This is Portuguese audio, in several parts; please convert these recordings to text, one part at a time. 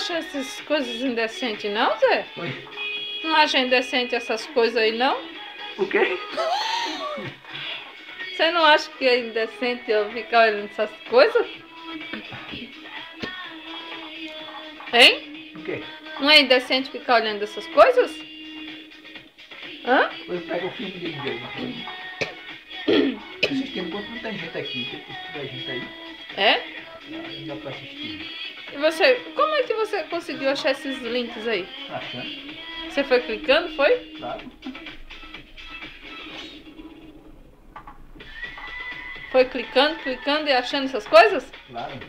acha essas coisas indecentes não, Zé? Oi? Não acha indecente essas coisas aí não? O quê? Você não acha que é indecente eu ficar olhando essas coisas? Hein? O quê? Não é indecente ficar olhando essas coisas? Hã? Depois pega o filme de Índia aí. Assistindo enquanto não tem gente aqui. Se tiver gente aí, É? não dá pra assistir. E você, como é que você conseguiu achar esses links aí? Achando? Você foi clicando, foi? Claro. Foi clicando e achando essas coisas? Claro.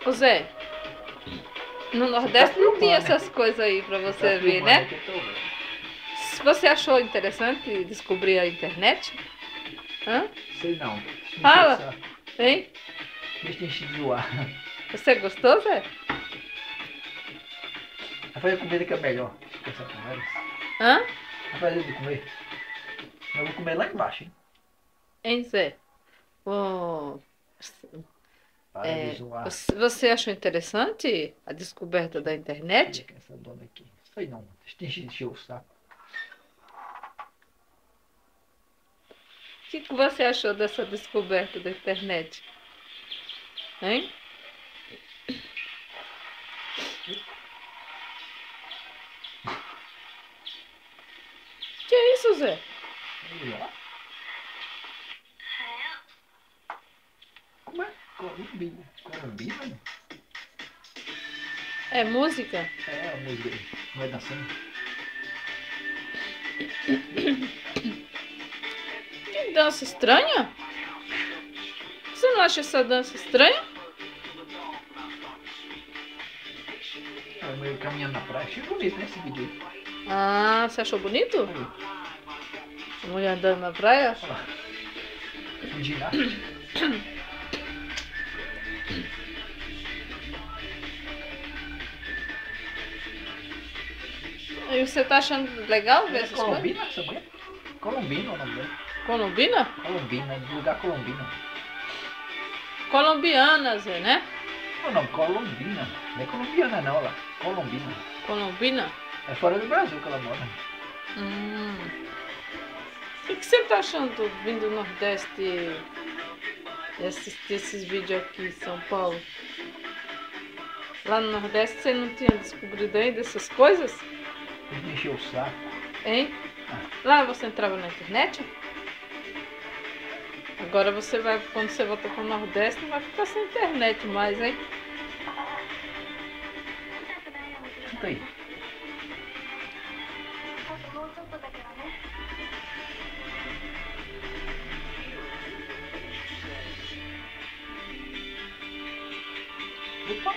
Ô Zé, no Nordeste não tinha essas coisas aí pra você ver, né? Você achou interessante descobrir a internet? Hã? Sei não. Fala. Hein? Deixa de encher de zoar. Você gostou, Zé? Vai fazer comida que é melhor. Com essa conversa. Hã? Vai fazer de comer. Eu vou comer lá embaixo, hein? Hein, Zé? Ô, Para de zoar. você achou interessante a descoberta da internet? Essa dona aqui. Sei não. Deixa de encher o saco. O que você achou dessa descoberta da internet? Hein? Que é isso, Zé? Olha lá. Como é? Colombina. Colombina? É música? É a música aí. Vai dançando. Que dança estranha? Você não acha essa dança estranha? É meio caminhando na praia. Achei bonito, né, esse vídeo aí. Ah, você achou bonito? Aí. A mulher andando na praia? Olha lá. Ginástica. E você tá achando legal ver É essas coisas? Colombina essa mulher? Colombina é o nome dela. Colombina? Colombina, do lugar Colombina. Colombiana, Zé, né? Não, Colombina. Não é colombiana não, olha lá. Colombina. Colombina? É fora do Brasil que ela mora. O que você tá achando vindo do Nordeste e assistir esses vídeos aqui em São Paulo? Lá no Nordeste você não tinha descobrido ainda essas coisas? Ele encheu o saco. Hein? Lá você entrava na internet? Agora você vai, quando você voltar para o Nordeste, não vai ficar sem internet mais, hein? Senta aí. Opa.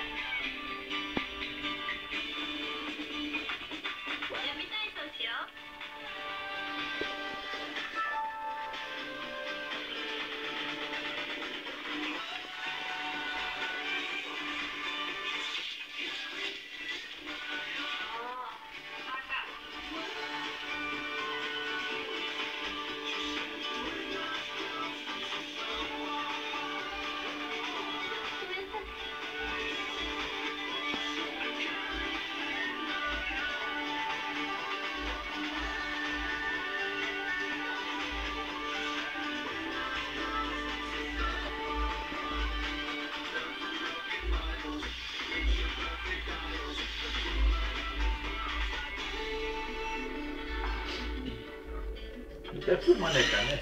Tá filmando aí, cara, né?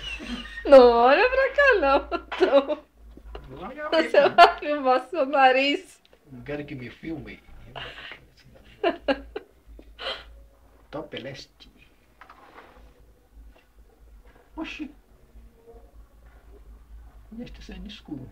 Não olha pra cá não, então. Você Não vai filmar seu nariz. quero que me filme. Top Leste. Oxi. E está saindo escuro.